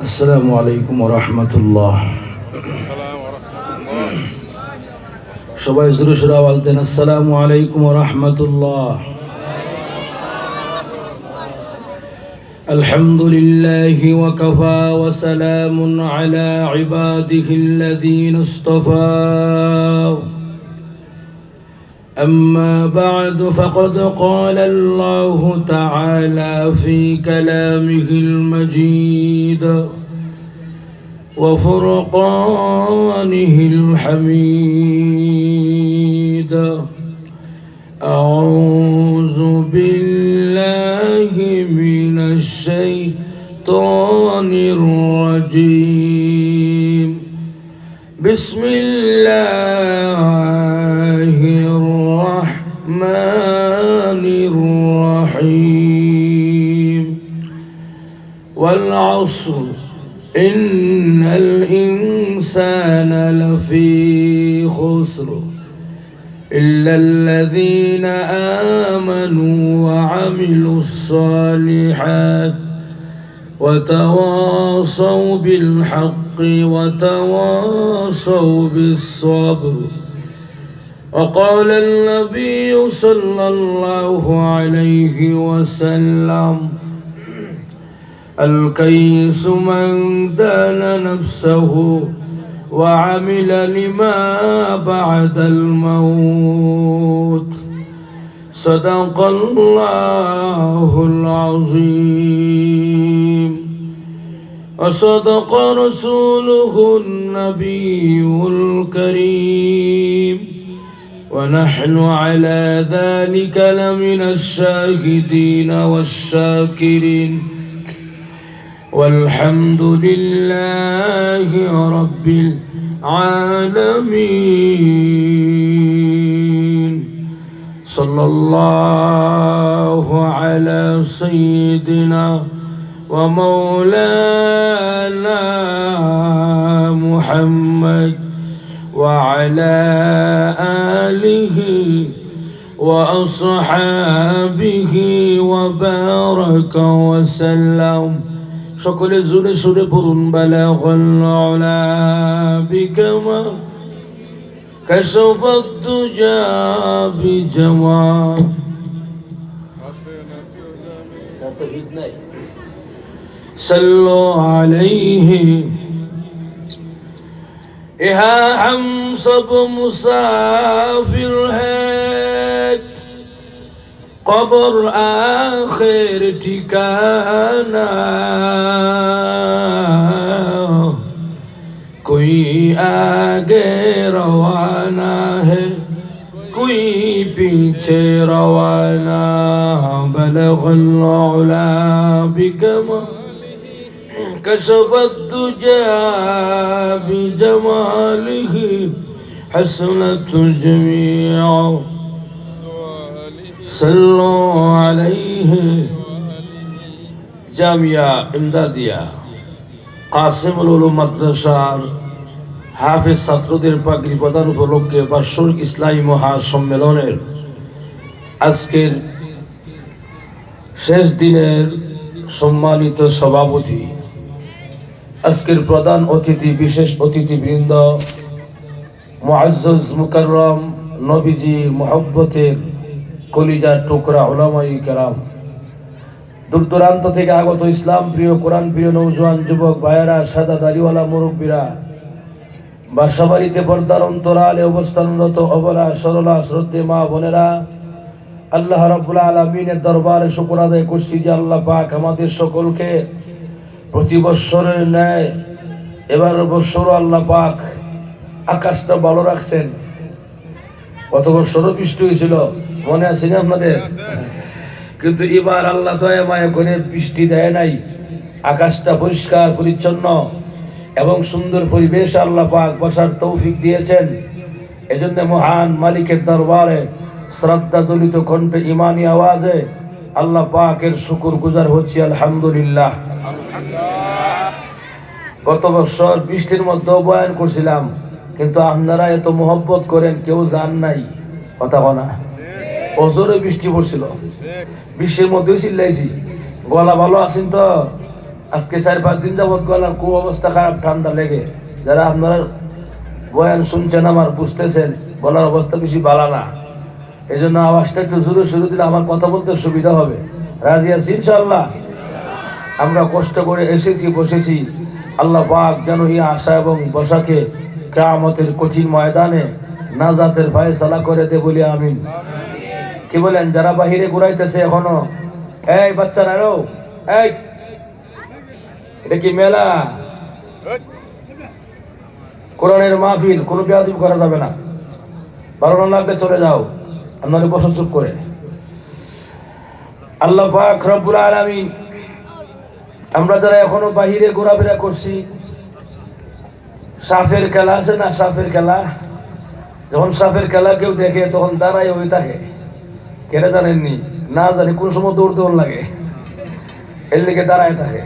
السلام عليكم ورحمة الله. সবাই জোরে সোরে আওয়াজ দেন আসসালামু আলাইকুম ওয়া রাহমাতুল্লাহ। الحمد لله وكفى وسلام على عباده الذين اصطفى. أما بعد فقد قال الله تعالى في كلامه المجيد وفرقانه الحميد. أعوذ بالله من الشيطان الرجيم. بسم الله الرحمن الرحيم. والعصر إن الإنسان لفي خسر إلا الذين آمنوا وعملوا الصالحات وتواصوا بالحق وتواصوا بالصبر. وقال النبي صلى الله عليه وسلم: الكيس من دان نفسه وعمل لما بعد الموت. صدق الله العظيم وصدق رسوله النبي الكريم. ونحن على ذلك لمن الشاهدين والشاكرين. والحمد لله رب العالمين. صلى الله على سيدنا ومولانا محمد وعلى آله وأصحابه وبارك وسلم. সকলে জোরে সুরে পড়ুন বালাগাল উলা বিকামা কাশাফাত দুজা বিজামা। সাল্লু আলাইহি। यहाँ हम सब मुसाफिर हैं, कब्र आखिर ठिकाना। कोई आगे रवाना है, कोई पीछे रवाना। बलगल उला बिकमा कशफत दुजा बिजमालिह हसनत जमीअ। सल्लु अलैहि। জামিয়া ইমদাদিয়া কাসিমুল উলুম মাদ্রাসার হাফেজ ছাত্রদের পাগড়ি প্রদান উপলক্ষে বার্ষিক ইসলামী মহাসম্মেলনের আজকের শেষ দিনের সম্মানিত সভাপতি, আজকের প্রধান অতিথি, বিশেষ অতিথিবৃন্দ, মুআজ্জাজ মুকাররম নবীজি মুহাব্বতের কলিজার টুকরা উলামায়ে কেরাম, দূর দূরান্ত থেকে আগত ইসলাম প্রিয়, কোরআন প্রিয় নওজোয়ান যুবক ভাইয়েরা, সাদা দাড়িওয়ালা মুরব্বীরা, বাসাবাড়িতে পর্দার অন্তরালে অবস্থানরত অবলা সরলা শ্রদ্ধে মা বোনেরা, আল্লাহ রাব্বুল আলামিনের দরবারে শুকর আদায় করছি যে আল্লাহ পাক আমাদের সকলকে প্রতি বৎসরের ন্যায় এবার বৎসরও আল্লাহ পাক আকাশটা ভালো রাখছেন। গত বৎসরও বৃষ্টি হয়েছিল, মনে আছে না আপনাদের? কিন্তু এবার আল্লাহ দয়া মায়া করে বৃষ্টি দেয় নাই। আকাশটা পরিষ্কার পরিচ্ছন্ন এবং সুন্দর পরিবেশ আল্লাহ পাক বসার তৌফিক দিয়েছেন। এজন্য মহান মালিকের দরবারে শ্রদ্ধা জলিত কণ্ঠে ইমানি আওয়াজে আল্লাহ পাকের শুকর গুজার হচ্ছি আলহামদুলিল্লাহ। গত বছর বৃষ্টির মধ্যে বয়ান করছিলাম, কিন্তু আপনারা এত মোহব্বত করেন, কেউ জান নাই কথা বলা। ওজোরে বৃষ্টি পড়ছিল, বৃষ্টির মধ্যে চিল্লাইছি, গলা ভালো আছেন তো? আজকে 4-5 দিন যাবৎ গলার খুব অবস্থা খারাপ, ঠান্ডা লেগে। যারা আপনারা বয়ান শুনছেন আমার, বুঝতেছেন গলার অবস্থা বেশি ভালো না, এই জন্য আওয়াজটা একটু জোরে শুরু দিলে আমার কথা বলতে সুবিধা হবে। রাজি আছি ইনশাআল্লাহ? আমরা কষ্ট করে এসেছি, বসেছি, আল্লাহ পাক যেন এই আশা এবং বসাকে কিয়ামতের কঠিন ময়দানে নাজাতের ফয়সালা করে দে বলি আমিন। কি বলেন? যারা বাহিরে ঘুরাইতেছে এখনো, এই বাচ্চারা, এই এটা কি মেলা? কোরআনের মাহফিল, কোনো বেয়াদবি করা যাবে না। ভালো না লাগলে চলে যাও, আপনারা বসো চুপ করে। আল্লাহ পাক রব্বুল আলামিন, আমরা যারা এখনো বাহিরে ঘোরাফেরা করছি, সাফের খেলা আছে না, সাফের খেলা, যখন সাফের খেলা কেউ দেখে তখন দাঁড়াই হয়ে থাকে, কেটে জানেননি? না জানি কোন সময় দৌড় লাগে, এর লিগে দাঁড়ায় থাকে।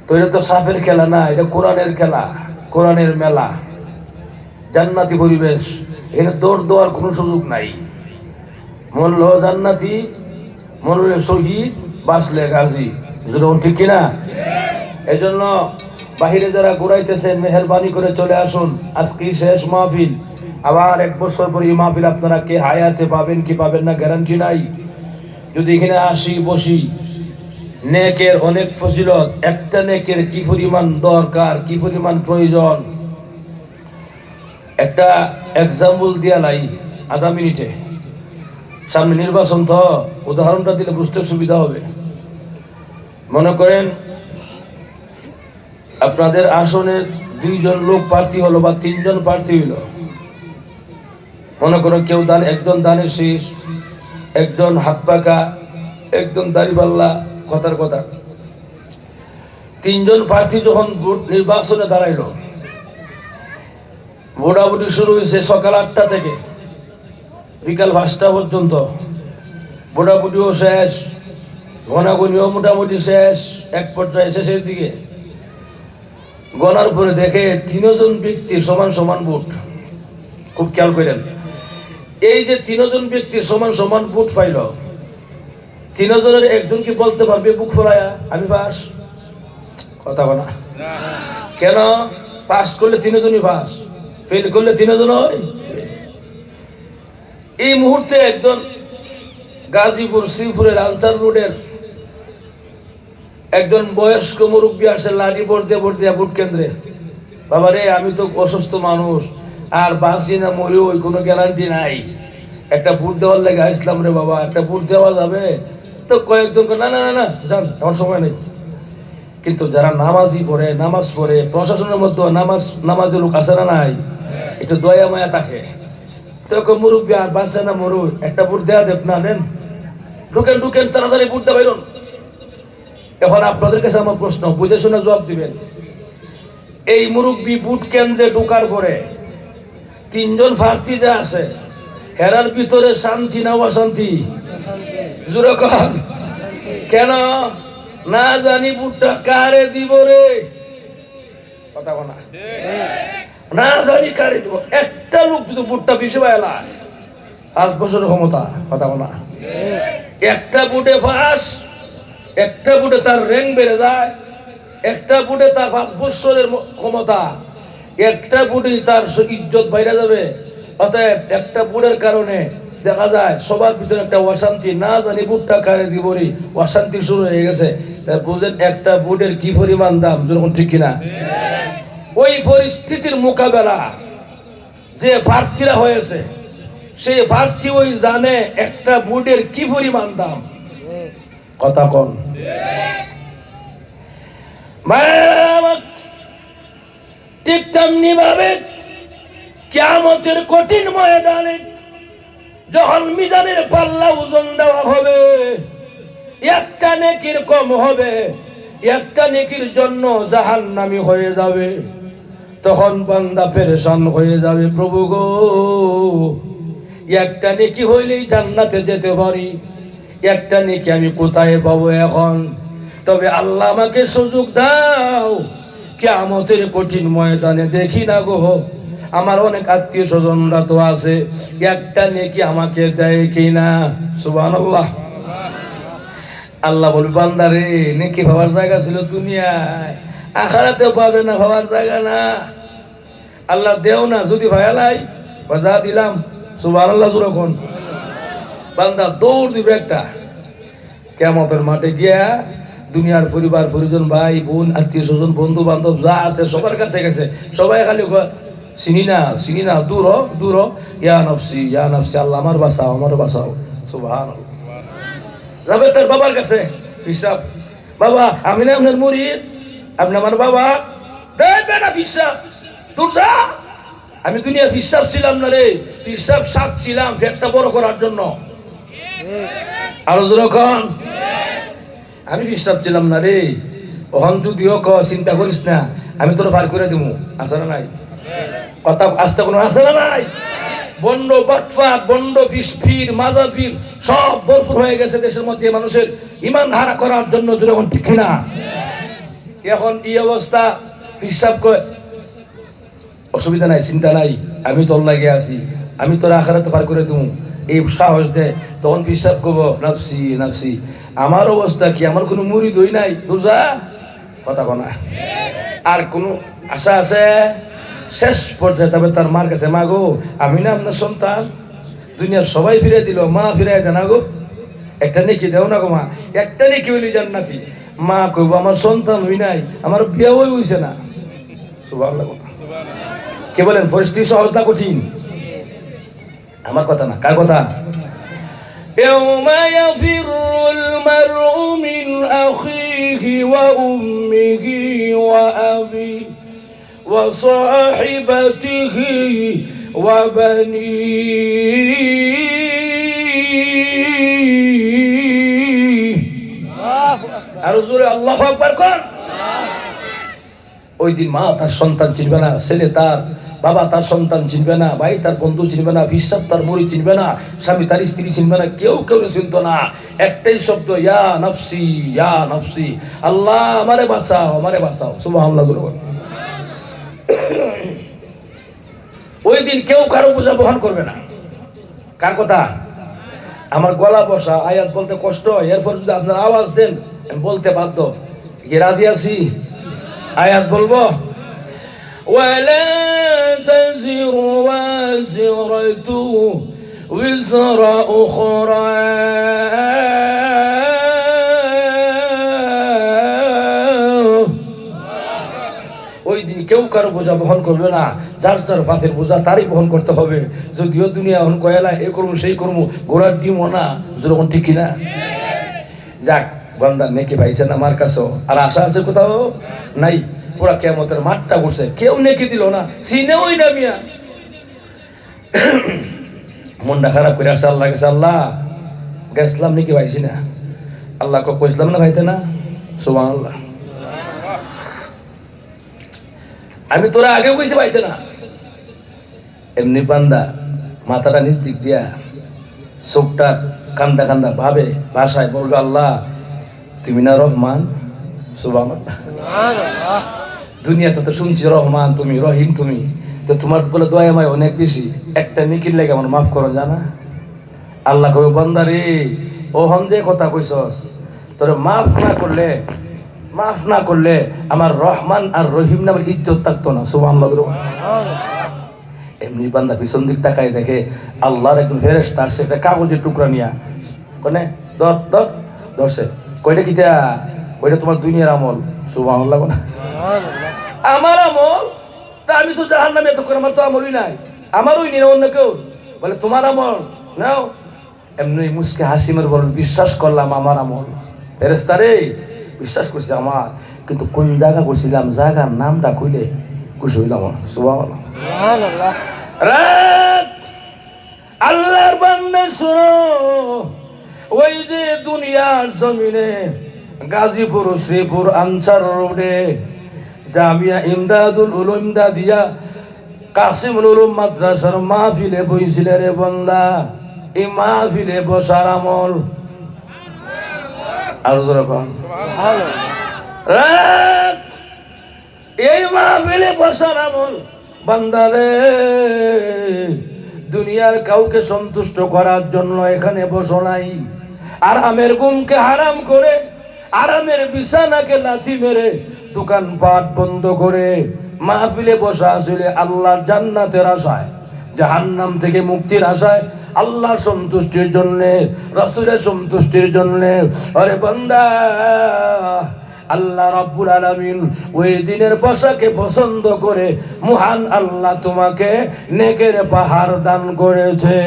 তো এটা তো সাফের খেলা না, এটা কোরআনের খেলা, কোরআনের মেলা, জান্নাতি পরিবেশ। এখানে দৌড় দেওয়ার কোনো সুযোগ নাই। মরল জান্নাতি, মরলে শহীদ, বাঁচলে গাজী। ঠিক কিনা? এই জন্য বাহিরে যারা ঘুরাইতেছেন, মেহরবানি করে চলে আসুন। আজকে শেষ মাহফিল, আবার 1 বছর পরে এই মাহফিল আপনারা কে হায়াতে পাবেন কি পাবেন না গ্যারান্টি নাই। যদি এখানে আসি বসি, নেকের অনেক ফজিলত, একটা নেকের কি পরিমাণ দরকার, কি পরিমাণ প্রয়োজন, একটা এক্সাম্পল দিয়া লাই আধা মিনিটে। সামনে নির্বাচন, তো উদাহরণটা দিলে বুঝতে সুবিধা হবে। মনে করেন আপনাদের আসনের 2 জন লোক প্রার্থী হলো বা 3 জন প্রার্থী হইলো। মনে করেন কেউ একজন দানের শীষ, একজন হাত পাকা, একজন দাড়িপাল্লা, কথার কথা। 3 জন প্রার্থী যখন নির্বাচনে দাঁড়াইলো, ভোটাভুটি শুরু হয়েছে সকাল 8টা থেকে বিকাল 5টা পর্যন্ত। ভোটাভুটিও শেষ, গণাগণিও মোটামুটি শেষ, এক পর্যায়ে শেষের দিকে গণার পরে দেখে 3 জন ব্যক্তি সমান সমান ভোট। খুব খেয়াল করেন, এই যে 3 জন ব্যক্তি সমান সমান ভোট পাইল, 3 জনের একজন কি বলতে পারবে বুক ফোলায়া আমি পাস? কথা বলা কেন? পাস করলে 3 জনই পাস, ফেল করলে 3 জন হয়। এই মুহূর্তে একজন গাজীপুর শ্রীপুরের আনসার রোডের একজন বয়স্ক মুরব্বী আসে লাঠি ভোট দিয়ে ভোট কেন্দ্রে। বাবা রে, আমি তো অসুস্থ মানুষ, আর বাঁচি না মরি ওই কোনো গ্যারান্টি নাই, একটা ভোট দেওয়ার লেগে আসলাম রে বাবা, একটা ভোট দেওয়া যাবে? তো কয়েকজন না না না না যান, আমার সময় নেই। কিন্তু যারা নামাজি পড়ে, নামাজ পড়ে, প্রশাসনের মধ্যে নামাজি লোক আছে না নাই, একটু দয়া মায়া থাকে, তো মুরব্বী আর বাঁচে না মরু, একটা ভোট দেওয়া দেব না, দেন, ঢুকেন তাড়াতাড়ি ভোট দেওয়া বাইরন। এখন আপনাদের কাছে আমার প্রশ্ন, বুঝে শুনে জবাব দিবেন। এই মুরব্বী ভোট কেন্দ্রে ঢোকার পরে 3 জন প্রার্থী যা আছে, হেরার ভিতরে শান্তি না অশান্তি? জোরে কন। কেন? না জানি ভোটটা কারে দিব রে, কথা বলা না জানি কারে দিব। একটা লোক যদি ভোটটা বেশি পাইলা, 5 বছরের ক্ষমতা, কথা বলা। একটা ভোটে পাস, একটা ভোটে তার র্যাঙ্ক বেড়ে যায়, একটা ভোটে তার 5 বছরের ক্ষমতা, একটা ভোটে তার ইজ্জত বাইরে যাবে। অতএব একটা ভোটের কারণে দেখা যায় সবার ভিতরে একটা অশান্তি, না জানি ভোটটা কারে দিব রে, অশান্তি শুরু হয়ে গেছে। বুঝেন একটা ভোটের কি পরিমাণ দাম, যখন ঠিক কিনা? ওই পরিস্থিতির মোকাবেলা যে প্রার্থীরা হয়েছে, সেই প্রার্থী ওই জানে একটা ভোটের কি পরিমাণ দাম, কথা কন। ঠিক তেমনি ভাবে কিয়ামতের কঠিন ময়দানে যখন মিজানের পাল্লা ওজন দেওয়া হবে, একটা নেকির কম হবে, একটা নেকির জন্য জাহান্নামী হয়ে যাবে। তখন বান্দা পেরেশান হয়ে যাবে, প্রভু গো, একটা নেকি হইলেই জান্নাতে যেতে পারি, একটা নেকি আমি কোথায় পাবো এখন? তবে আল্লাহ আমাকে সুযোগ দাও, কিয়ামতের কঠিন ময়দানে দেখি না গো, আমার অনেক আত্মীয় স্বজনরা তো আছে, একটা নেকি আমাকে দেয় কিনা? সুবহানাল্লাহ। আল্লাহ বলবে বান্দারে নেকি ভাবার জায়গা ছিল দুনিয়ায়, আখিরাতেও পাবে না, ভাবার জায়গা না। আল্লাহ দেও না, যদি ভায়ালাই যা দিলাম সুবহানাল্লাহ যখন বান্দা দৌড় দিবে একটা কিয়ামতের মাঠে গিয়া দুনিয়ার পরিবার পরিজন ভাই বোন আত্মীয় স্বজন বন্ধু বান্ধব যা আছে সবার কাছে গেছে, সবাই খালি চিনি না, দূর দূর, ইয়া নফসি আল্লাহ আমার বাঁচাও, আমার বাঁচাও। সুবহানাল্লাহ। যাবে তার বাবার কাছে, হিসাব বাবা আমি না আপনার মুরিদ, আপনি আমার বাবা, দেবে না হিসাব, দূর যা। আমি দুনিয়া হিসাব ছিলাম না রে, হিসাব সাপ ছিলাম পেটটা বড় করার জন্য। আরো যখন আমি হিসাব ছিলাম না রে, ওখান যদিও চিন্তা করিস না, আমি তোর পার করে দিব। আছে না নাই কথা? আসতে কোনো আছে না নাই? বন্ড বাটফাট বন্ড ফির মাজার ফির সব ভরপুর হয়ে গেছে দেশের মধ্যে, মানুষের ইমান হারা করার জন্য যখন ঠিক না। এখন এই অবস্থা, হিসাব করে অসুবিধা নাই, চিন্তা নাই, আমি তোর লাগে আছি, আমি তোর আখিরাতে পার করে দেবো, এই সাহস দে। তখন হিসাব করবো নাফসি নাফসি, আমার অবস্থা কি? আমার কোনো মুরিদ হই নাই, বুঝা কথা কনা। আর কোনো আশা আছে? শেষ পর্যায়ে তবে তার মার কাছে, মা গো আমি না আপনার সন্তান, দুনিয়ার সবাই ফিরে দিল, মা ফিরাই দেন গো, একটা নেকি দেও না গো মা, একটা নেকি হইলি জান্নাতি। মা কইব আমার সন্তান হই নাই, আমার বিয়েও হইছে না। সুবহানাল্লাহ। কে বলেন পরিস্থিতি সহজ না কঠিন? আমার কথা না, কার কথা? يوم يفر المرء من أخيه وأمه وأبيه وصاحبته وبنيه আল্লাহু আকবার কর। ওই দিন মা তার সন্তান চিনবে না, ছেলে তার বাবা তার সন্তান চিনবে না, ভাই তার বন্ধু চিনবে না, ফিসাব তার মুড়ি চিনবে না, স্বামী তার স্ত্রী চিনবে না, কেউ চিনত না। একটাই শব্দ, ইয়া নফসি ইয়া নফসি, আল্লাহ আমারে বাঁচাও, আমারে বাঁচাও। সুবহানাল্লাহ। ওই দিন কেউ কারো বোঝা বহন করবে না। কার কথা? আমার গলা বসা, আয়াত বলতে কষ্ট হয়, এরপর যদি আপনার আওয়াজ দেন আমি বলতে বাধ্য। কি রাজি আছি? আয়াত বলবো, ولا تزر وازرة وزر أخرى ওই দিন কেউ কারো বোঝা বহন করবে না, যার যার পাপের বোঝা তারই বহন করতে হবে। যদিও দুনিয়া এখন কয়লা এ করবো সেই করবো, ঘোড়ার ডিম না, যেরকম ঠিক কিনা? যাক বান্দা নেকি পাইছেন আমার কাছেও, আর আশা আছে কোথাও নাই। পুরা কিয়ামতের মাঠটা করছে, কেউ নেকি দিল না, সিনেও না মিয়া। মনটা খারাপ করে আসছে আল্লাহ গেছে, আল্লাহ গেছিলাম নাকি পাইছি না। আল্লাহ কইছিলাম না ভাইতে না। সুবহানাল্লাহ। আমি তোরা আগেও কইছি পাইতে না। এমনি বান্দা মাথাটা নিচ দিক দিয়া চোখটা কান্দা কান্দা ভাবে, ভাষায় বলবে, আল্লাহ তুমি না রহমান। সুবহানাল্লাহ। দুনিয়াতে তো শুনছি রহমান তুমি, রহিম তুমি, তো তোমার বলে দয়া মায় অনেক বেশি, একটা নিকির লাগে আমার মাফ করো জানা। আল্লাহ কবে বান্দা রে, ও হম যে কথা কইছস, তোর মাফ না করলে আমার রহমান আর রহিম নামের ইজ্জত থাকতো না। সুবহানাল্লাহ। এমনি বান্দা পিছন দিক তাকায় দেখে আল্লাহর একজন ফেরেশতা আসছে, একটা কাগজের টুকরা নিয়া কোনে ধরছে, কয়টা কিটা? ওইটা তোমার দুনিয়ার আমল। সুবহানাল্লাহ। আমার আমল? তা আমি তো জাহান্নামে, এত করে আমার তো আমলই নাই, আমারই নেই, অন্য কেউ বলে তোমার আমল নাও। এমনি মুসকে হাসি মেরে বলেন, বিশ্বাস করলাম আমার আমল। ফেরেশতা রে বিশ্বাস করছি আমার, কিন্তু কোন জায়গা করছিলাম, জায়গার নামটা কইলে খুশি হইলাম। সুবহানাল্লাহ। রাত আল্লাহর বান্দা শুনো, ওই যে দুনিয়ার জমিনে গাজীপুর শ্রীপুর আনসার রোডে জামিয়া ইমদাদুল উলুম ইমদাদিয়া কাসিমুল উলুম মাদ্রাসার মাহফিলে বইছিলে রে বান্দা। এই মাহফিলে বসার আমল, আর এই মাহফিলে বসার আমল বান্দা রে, দুনিয়ার কাউকে সন্তুষ্ট করার জন্য এখানে বসো নাই, আরামের ঘুমকে হারাম করে, আরামের বিছানাকে লাথি মেরে, দোকানপাট বন্ধ করে মাহফিলে বসা আসলে আল্লাহর জান্নাতের আশায়, জাহান্নাম থেকে মুক্তির আশায়, আল্লাহর সন্তুষ্টির জন্য, রাসূলের সন্তুষ্টির জন্য। আরে বান্দা, আল্লাহ রাব্বুল আলামিন ওই দিনের বসাকে পছন্দ করে মহান আল্লাহ তোমাকে নেকের পাহাড় দান করেছে।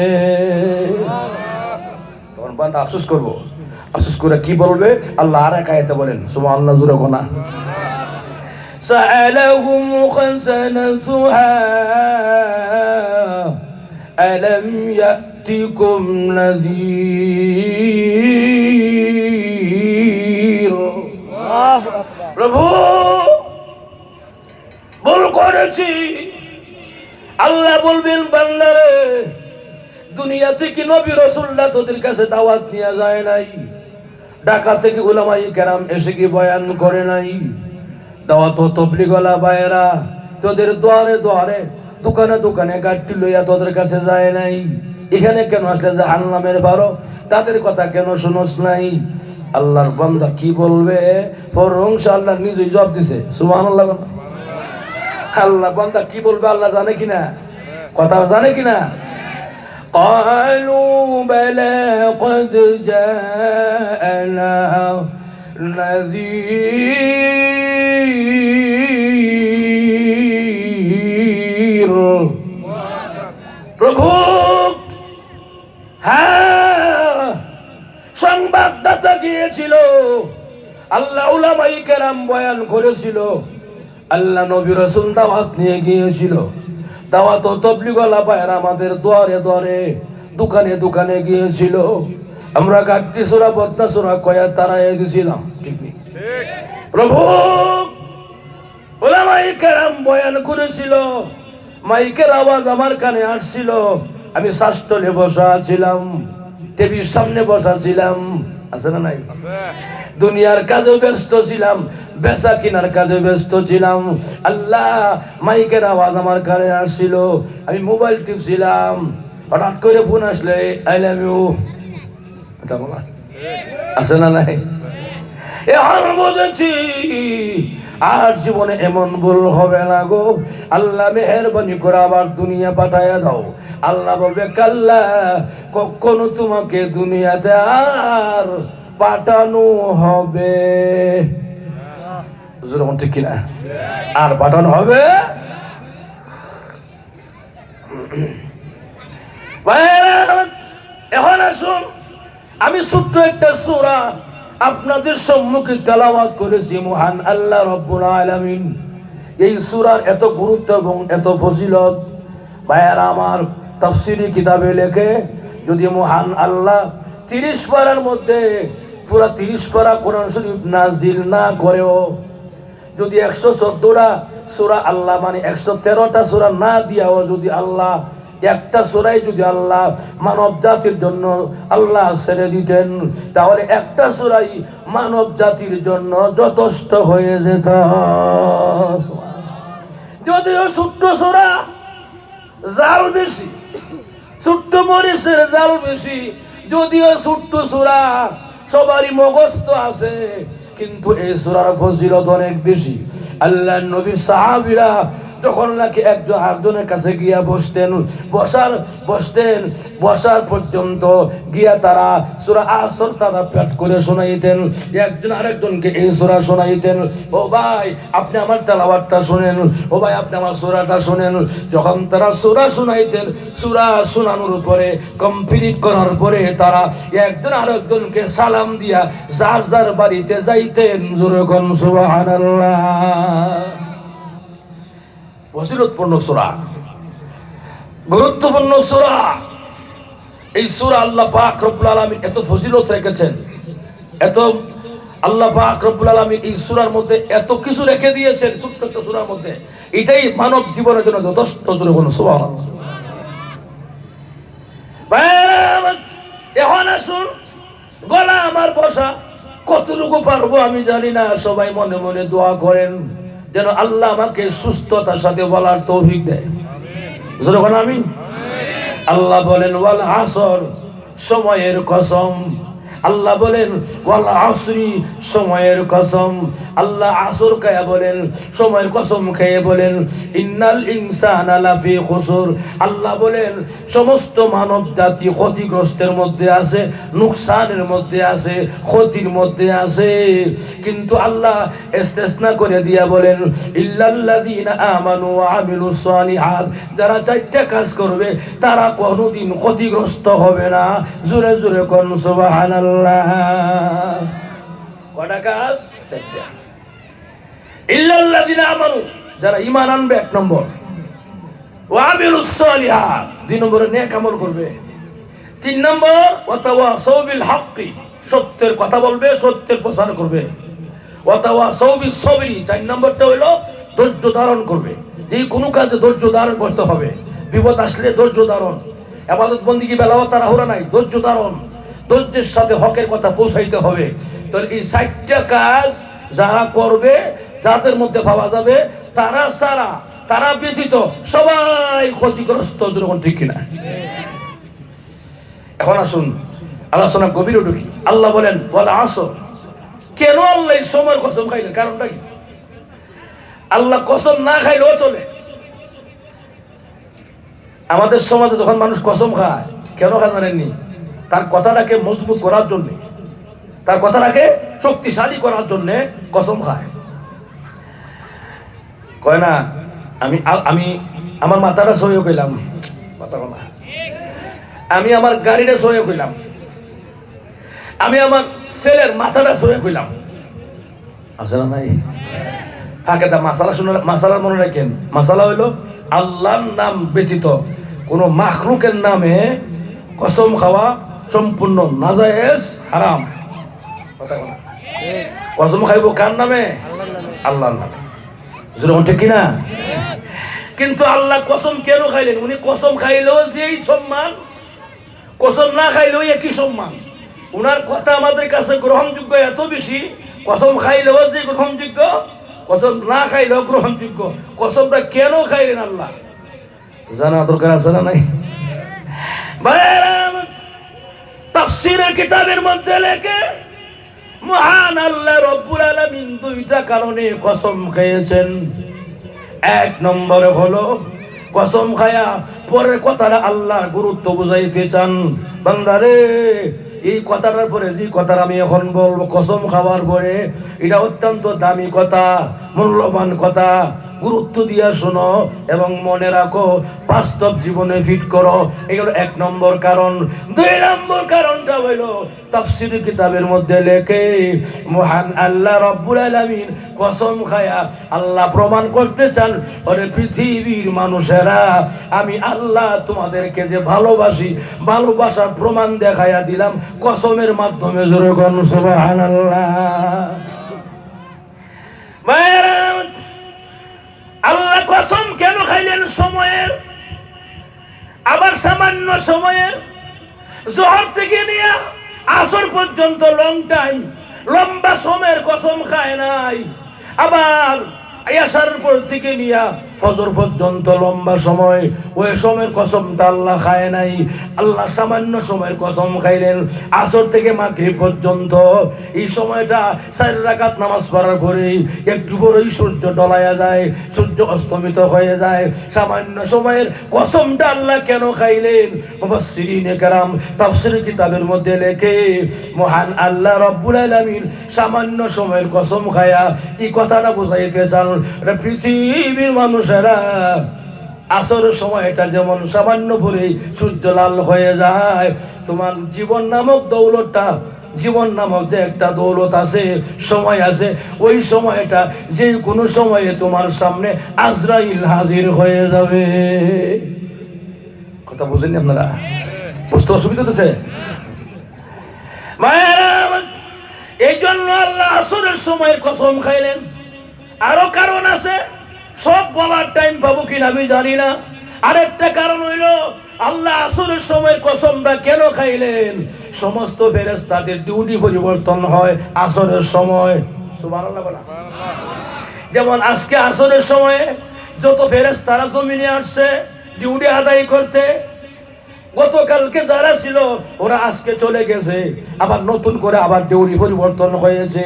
তখন বান্দা আফসোস করবো, আফসোস করে কি বলবে? আল্লাহ আর এক আয়াতে বলেন, সুবহানাল্লাহ, জোরে গোনা, سألهم خزنتها ألم يأتكم نذير। প্রভু, ভুল করেছি। আল্লাহ বলবেন, বান্দারে, দুনিয়া থেকে নবী রাসূলরা তোদের কাছে দাওয়াত নিয়ে যায় নাই? ঢাকা থেকে উলামায়ে কেরাম এসে কি বয়ান করে নাই? দাওয়াত ও তাবলীগওয়ালা ভাইয়েরা তোদের দুয়ারে দুয়ারে, দোকানে দোকানে গাড়ি লইয়া তোদের কাছে যায় নাই? এখানে কেন আসলে জাহান্নামের বারো, তাদের কথা কেন শুনোস নাই? আল্লাহর বান্দা কি বলবে? আল্লাহ নিজেই জবাব দিছে, সুবহানাল্লাহ। আল্লাহ বান্দা কি বলবে আল্লাহ জানে কিনা? কথা জানে কিনা? قالوا بلى قد جاءنا نذير। প্রভু, হ্যাঁ, সংবাদদাতা গিয়েছিল, আল্লাহ উলামায়ে কেরাম বয়ান করেছিল, আল্লাহ নবী রাসূল দাওয়াত নিয়ে গিয়েছিল, দাওয়াত ও তাবলীগওয়ালা ভাইয়েরা আমাদের দুয়ারে দুয়ারে, দোকানে দোকানে গিয়েছিল। আমরা গাদ্দি সূরা, বদনা সূরা কয়া তারায়ে দিছিলাম, ঠিক নেই? প্রভু, উলামায়ে কেরাম বয়ান করেছিল, মাইকের আওয়াজ আমার কানে আসছিল, আমি শাস্তলে বসা ছিলাম, টিভির সামনে বসা ছিলাম, আছে না নাই? দুনিয়ার কাজে ব্যস্ত ছিলাম, বেচা কিনার কাজে ব্যস্ত ছিলাম। আল্লাহ, মাইকের আওয়াজ আমার কানে আসছিল, আমি মোবাইল টিপছিলাম, হঠাৎ করে ফোন আসলে, আই লাভ ইউ, আছে না নাই? এখন বুঝেছি আর জীবনে এমন ভুল হবে না গো। আল্লাহ মেহেরবানি করে আবার দুনিয়া পাঠায়া দাও। আল্লাহ বলবে, কাল্লা, কখনো তোমাকে দুনিয়াতে আর পাঠানো হবে, ঠিক কিনা? আর পাঠানো হবে? এখন আসুন, আমি ছোট্ট একটা সূরা আপনাদের সম্মুখে তেলাওয়াত করেছি। মহান আল্লাহ রব্বুল আলামিন এই সূরার এত গুরুত্ব এবং এত ফজিলত, ভাইয়ারা আমার, তাফসীরি কিতাবে লেখে, যদি মহান আল্লাহ 30 পারার মধ্যে পুরা 30 পারা কোরআন শরীফ নাজিল না করেও, যদি 114টা সূরা আল্লাহ, মানে 113টা সূরা না দিয়াও, যদি আল্লাহ একটা সূরাই যদি আল্লাহ মানব জাতির জন্য আল্লাহ ছেড়ে দিতেন, তাহলে একটা সূরাই মানব জাতির জন্য যথেষ্ট হয়ে যেত। যদিও ছোট্ট সূরা, জাল বেশি, ছোট্ট মরিচের জাল বেশি, যদিও ছোট্ট সূরা, সবারই মুখস্থ আছে, কিন্তু এই সূরার ফজিলত অনেক বেশি। আল্লাহর নবী সাহাবীরা যখন নাকি একজন আরেকজনের কাছে গিয়া বসার পর্যন্ত গিয়া তারা সূরা আসর তারা পাঠ করে শোনাইতেন, একজন আরেকজনকে এই সূরা শোনাইতেন। ও ভাই, আপনি আমার তেলাওয়াতটা শুনেন, ও ভাই, আপনি আমার সূরাটা শুনেন। যখন তারা সূরা শোনাইতেন, সূরা শোনানোর পরে, কমপ্লিট করার পরে, তারা একজন আরেকজনকে সালাম দিয়া যার যার বাড়িতে যাইতেন। জোরে কোন সুবহানাল্লাহ। ফজিলতপূর্ণ সূরা, গুরুত্বপূর্ণ সূরা। এই সূরা আল্লাহ পাক রব্বুল আলামিন এত ফজিলত রেখেছেন, এত আল্লাহ পাক রব্বুল আলামিন এই সূরার মধ্যে এত কিছু রেখে দিয়েছেন, ছোট্ট একটা সূরার মধ্যে। এটাই মানব জীবনের জন্য যথেষ্ট। জোরে বলুন সুবহানাল্লাহ। এখন আসুন, গলা আমার বসা, কতটুকু পারবো আমি জানি না। সবাই মনে মনে দোয়া করেন যেন আল্লাহ আমাকে সুস্থতার সাথে বলার তৌফিক দেয়। আমিন। আল্লাহ বলেন, ওয়াল আসর, সময়ের কসম, আল্লাহ বলেন ওয়াল আসরি, সময়ের কসম। আল্লাহ আসর খায়া বলেন, সময়ের কসম খেয়ে বলেন ইন্নাল ইনসানা লাফি খুসর। আল্লাহ বলেন সমস্ত মানব জাতি ক্ষতিগ্রস্তের মধ্যে আছে, নুকসানের মধ্যে আছে, ক্ষতির মধ্যে আছে। কিন্তু আল্লাহ ইস্তেসনা করে দিয়া বলেন ইল্লাল্লাযীনা আমানু ওয়া আমিলুস সালিহাত, যারা চারটা কাজ করবে তারা কোনোদিন ক্ষতিগ্রস্ত হবে না। জোরে জোরে কোন সুবহানাল্লাহ। কয়টা কাজ? চারটা। ইল্লাল্লাযীনা আমানু, যারা ঈমান আনবে, এক নম্বর। ওয়া আমিলুস সালিহাত, দুই নম্বরে নেক আমল করবে। তিন নম্বর ওয়া তাওয়াসাউ বিল হাক্কি, সত্যের কথা বলবে, সত্যের প্রচার করবে। ওয়া তাওয়াসাউ বিস সাবরি, চার নম্বরটা হলো ধৈর্য ধারণ করবে। এই কোনো কাজে ধৈর্য ধারণ করতে হবে। বিপদ আসলে ধৈর্য ধারণ, ইবাদত বন্দেগী বেলাও তাড়াহুড়া নাই, ধৈর্য ধারণ, ধৈর্যের সাথে হকের কথা পৌঁছাইতে হবে। তো এই চারটা কাজ যারা করবে, যাদের মধ্যে পাওয়া যাবে, তারা সারা, তারা ব্যতীত সবাই ক্ষতিগ্রস্ত। যখন ঠিক কিনা? এখন আসুন আলোচনা গভীরে ঢুকি। আল্লাহ বলেন ওয়াল আসর, কেন আল্লাহ এই সময়ের কসম খাইলেন? কারণটা কি? আল্লাহ কসম না খাইলেও চলে। আমাদের সমাজে যখন মানুষ কসম খায়, কেন খায় জানেননি? তার কথাটাকে মজবুত করার জন্য, তার কথাটাকে শক্তিশালী করার জন্য কসম খায়। কয় না আমি আমি আমার মাথাটা সহ্য কইলাম, আমি আমার গাড়িটা সহ্য কইলাম, আমি আমার ছেলের মাথাটা সহ্য কইলাম। আছে না নাই? ফাঁকে দা মাসালা শুনে, মাসালার মনে রাখেন, মাসালা হইল আল্লাহর নাম ব্যতীত কোন মাখলুকের নামে কসম খাওয়া সম্পূর্ণ নাজায়েজ, হারাম। কসম খাইব কার নামে? আল্লাহর নামে। যেরকম ঠিক কিনা? কিন্তু আল্লাহ কসম কেন খাইলেন? উনি কসম খাইলেও যেই সম্মান, কসম না খাইলেও একই সম্মান। উনার কথা আমাদের কাছে গ্রহণযোগ্য এত বেশি, কসম খাইলেও যে গ্রহণযোগ্য, কসম না খাইলেও গ্রহণযোগ্য। কসমটা কেন খাইলেন আল্লাহ জানা দরকার আছে না নাই? তাফসীরের কিতাবের মধ্যে লেখে মহান আল্লাহ রব্বুল আলামিন দুইটা কারণে কসম খেয়েছেন। এক নম্বরে হলো কসম খায়া পরের কথাটা আল্লাহর গুরুত্ব বুঝাইতে চান। বান্দারে, এই কথাটার পরে যে কথাটা আমি এখন বলবো, কসম খাওয়ার পরে, এটা অত্যন্ত দামি কথা, মূল্যবান কথা। গুরুত্ব দিয়া শোনো এবং মনে রাখো, বাস্তব জীবনে ফিট করো। এগুলো এক নম্বর কারণ। দুই নম্বর কারণটা হইল তাফসীর কিতাবের মধ্যে লেখে মহান আল্লাহ রব্বুল আলামিন কসম খায়া আল্লাহ প্রমাণ করতে চান, ওরে পৃথিবীর মানুষেরা, আমি আল্লাহ তোমাদেরকে যে ভালোবাসি, ভালোবাসার প্রমাণ দেখাইয়া দিলাম কসমের মাধ্যমে। জোরে কোন সুবহানাল্লাহ। আল্লাহ কসম কেন খাইলেন? সময়ের, আবার সামান্য সময়ের, জোহর থেকে নিয়ে আসর পর্যন্ত লং টাইম, লম্বা সময়ের কসম খায় নাই। আবার আয়াসার পর থেকে নিয়া ফজর পর্যন্ত লম্বা সময়, ওই সময়ের কসমটা আল্লাহ খায় নাই। আল্লাহ সামান্য সময়ের কসম খাইলেন। আসর থেকে মাগরিব পর্যন্ত এই সময়টা 4 রাকাত নামাজ পড়ার পরেই একটু পরেই সূর্য ডলায়া যায়, সূর্য অস্তমিত হয়ে যায়। সামান্য সময়ের কসমটা আল্লাহ কেন খাইলেন? মুফাসসিরিনে কেরাম তাফসীর কিতাবের মধ্যে লেখে মহান আল্লাহ রব্বুল আলামিন সামান্য সময়ের কসম খায়া এই কথাটা বুঝাইতে চান, পৃথিবীর মানুষেরা আসরের সময়টা যেমন সামান্য পরে সূর্য লাল হয়ে যায়, তোমার জীবন নামক দৌলতটা, জীবন নামক যে একটা দৌলত আছে, সময় আছে, ওই সময়টা যে কোনো সময়ে তোমার সামনে আজরাইল হাজির হয়ে যাবে। কথা বুঝেননি আপনারা? বুঝতে অসুবিধা হচ্ছে? এই জন্য আল্লাহ আসরের সময়ের কসম খাইলেন। আরো কারণ আছে, সব বলার টাইম পাবো কিনা আমি জানি না। আরেকটা কারণ হইল আল্লাহ আসরের সময় কসমটা কেন খাইলেন? সমস্ত ফেরেশতাদের ডিউটি পরিবর্তন হয় আসরের সময়। সুবহানাল্লাহ বলা। যেমন আজকে আসরের সময়ে যত ফেরেশতারা জমিনে আসছে ডিউটি আদায় করতে, গতকালকে যারা ছিল ওরা আজকে চলে গেছে, আবার নতুন করে আবার ডিউটি পরিবর্তন হয়েছে।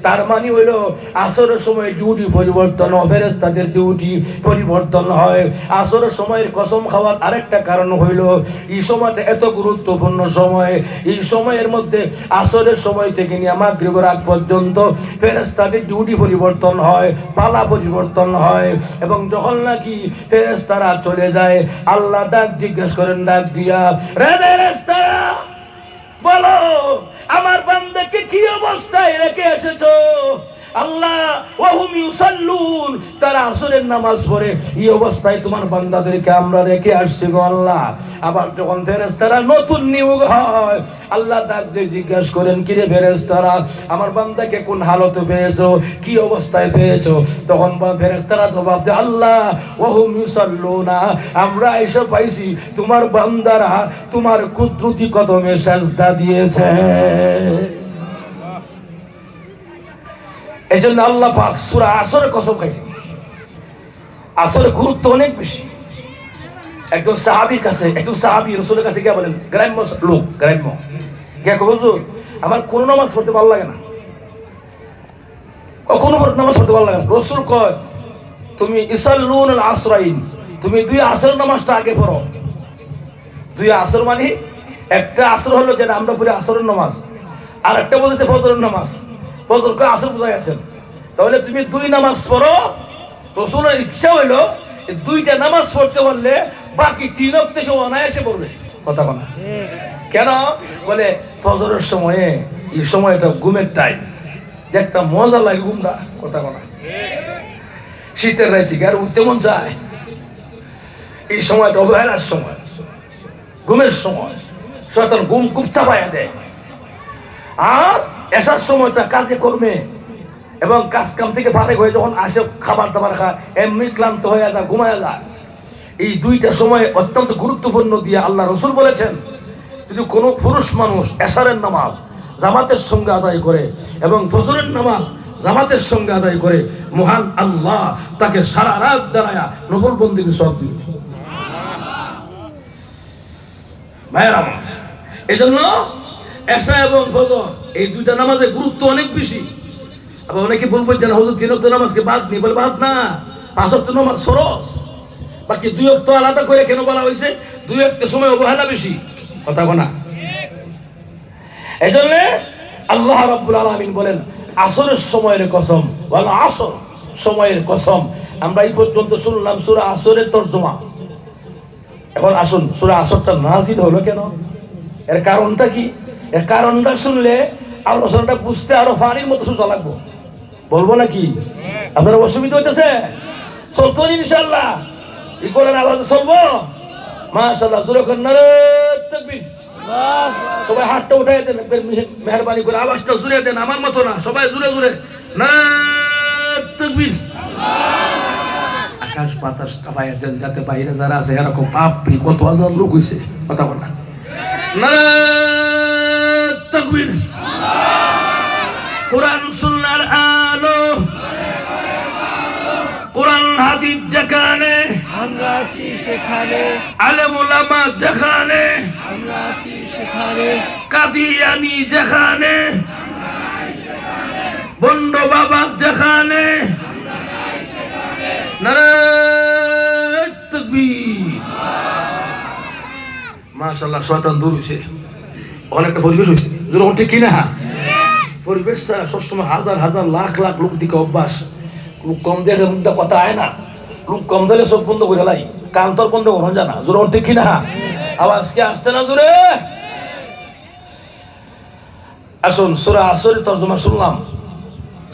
তার মানে হইলো আসরের সময় ডিউটি পরিবর্তন, ফেরেশতাদের ডিউটি পরিবর্তন হয়। আসরের সময়ের কসম খাওয়ার আরেকটা কারণ হইল এই সময়টা এত গুরুত্বপূর্ণ সময়। এই সময়ের মধ্যে আসরের সময় থেকে নিয়ে মাগরিবের আগ পর্যন্ত ফেরেশতাদের ডিউটি পরিবর্তন হয়, পালা পরিবর্তন হয়। এবং যখন নাকি ফেরেশতারা চলে যায়, আল্লাহ ডাক জিজ্ঞেস করেন, ডাক দিয়া, রে ফেরেশতারা বলো আমার বান্দাকে কি অবস্থায় রেখে এসেছো? আল্লাহ ওয়াহুম ইউসাল্লুন, তারা আসরের নামাজ পড়ে এই অবস্থায় তোমার বান্দাদেরকে আমরা রেখে আসছি গো আল্লাহ। আবার যখন ফেরেশতারা নতুন নিয়োগ হয়, আল্লাহ ডাক দিয়ে জিজ্ঞাসা করেন, কিরে ফেরেশতারা আমার বান্দাকে কোন হালতে পেয়েছো, কি অবস্থায় পেয়েছো? তখন ফেরেশতারা জবাব দেয়, আল্লাহ ওয়াহুম ইউসাল্লুনা, আমরা এসে পাইছি তোমার বান্দারা তোমার কুদরতি কদমে সাজদা দিয়েছে। এই জন্য আল্লাহ পাক সূরা আসরের কসম খাইছে। আসরের গুরুত্ব অনেক বেশি। একজন সাহাবীর কাছে, একজন সাহাবী রাসূলের কাছে গিয়ে বলেন, গ্রাম্য লোক, গ্রাম্য গিয়ে কয়, হুজুর আমার কোন নামাজ পড়তে ভালো লাগে না, কোনো নামাজ পড়তে ভালো লাগে না। রাসূল কয়, তুমি ইসাল্লুন আল আসরাইন, তুমি দুই আসর নামাজটা আগে পড়ো। দুই আসর মানে একটা আসর হলো যেটা আমরা পড়ি আসরের নামাজ, আর একটা বলেছে ফজরের নামাজ। ফজরকে আসর বোঝাই আছেন, তাহলে তুমি দুই নামাজ পড়ো। রাসূলের ইচ্ছা হইলো দুইটা নামাজ পড়তে পারলে বাকি তিন ওয়াক্ত সে অনায়াসে পড়বে। কথা বলা কেন বলে, ফজরের সময়ে এই সময়টা ঘুমের টাইম, যে একটা মজা লাগে ঘুমটা। কথা বলা শীতের রাত থেকে আর উঠতে মন চায়, এই সময়টা অবহেলার সময়, ঘুমের সময়, শয়তান ঘুম কুপ্তা পাইয়া দেয়। আর এসার সময়টা কাজে কর্মে এবং কাজ কাম থেকে ফারেক হয়ে যখন আসে, খাবার দাবার খায়, এমনি ক্লান্ত হয়ে যায়, ঘুমায় যায়। এই দুইটা সময় অত্যন্ত গুরুত্বপূর্ণ দিয়ে আল্লাহ রাসূল বলেছেন, যদি কোনো পুরুষ মানুষ এশারের নামাজ জামাতের সঙ্গে আদায় করে এবং ফজরের নামাজ জামাতের সঙ্গে আদায় করে, মহান আল্লাহ তাকে সারা রাত দাঁড়ায়া নফল বন্দিকে সব দিবে। ভাইয়েরা আমার, এই জন্য এশা এবং ফজর এই দুইটা নামাজের গুরুত্ব অনেক বেশি। আবার অনেকে বলবো যে হুজুর তিন ওয়াক্ত নামাজকে বাদ নেই, বলে বাদ না, পাঁচ ওয়াক্ত নামাজ ফরজ, বাকি দুই ওয়াক্ত আলাদা করে কেন বলা হয়েছে? দুই ওয়াক্ত সময় অবহেলা বেশি। কথা বলা এই জন্য আল্লাহ রাব্বুল আলামিন বলেন, আসরের সময়ের কসম, ওয়াল আসর, সময়ের কসম। আমরা এই পর্যন্ত শুনলাম সূরা আসরের তরজমা। এখন আসুন, সূরা আসরটা নাযিল হলো কেন, এর কারণটা কি? এর কারণটা শুনলে আলোচনাটা বুঝতে আরো ফানির মতো সোজা লাগবো। বলবো নাকি? আপনার অসুবিধা হইতেছে? চলতো ইনশাআল্লাহ, এই কোরআন আওয়াজে চলবো। মাশাআল্লাহ, জোরে করে নারে তাকবীর। সবাই হাতটা উঠাই দেন, মেহরবানি করে আওয়াজটা জোরে দেন, আমার মতো না, সবাই জোরে জোরে নারে তাকবীর। আকাশ বাতাস কাঁপাইয়া দেন, যাতে বাইরে যারা আছে এরকম বাপরে কত হাজার লোক হইছে। কথা বলা নারে তাকবীর। কোরআন সুন্নাহর আলো, কোরআন হাদিস যেখানে আমরা আছি সেখানে, আলেম ওলামা যেখানে আমরা আছি সেখানে, কাদিয়ানি যেখানে, বন্ড বাবা যেখানে, নারে তাকবীর। মাশাআল্লাহ, শয়তান দূর হইছে, অনেকটা পরিবেশ হইছে। যেরকম ঠিক কিনা? পরিবেশ ছাড়া সবসময় হাজার হাজার লাখ লাখ লোক দিকে অভ্যাস। লোক কম দেখে মুখটা কথা আয় না, লোক কম দিলে সব বন্ধ করে লাই, কান তোর বন্ধ করুন জানা। জোর ঠিক কিনা? আওয়াজ কি আসতে না জোরে? আসুন, সূরা আসরের তরজমা শুনলাম।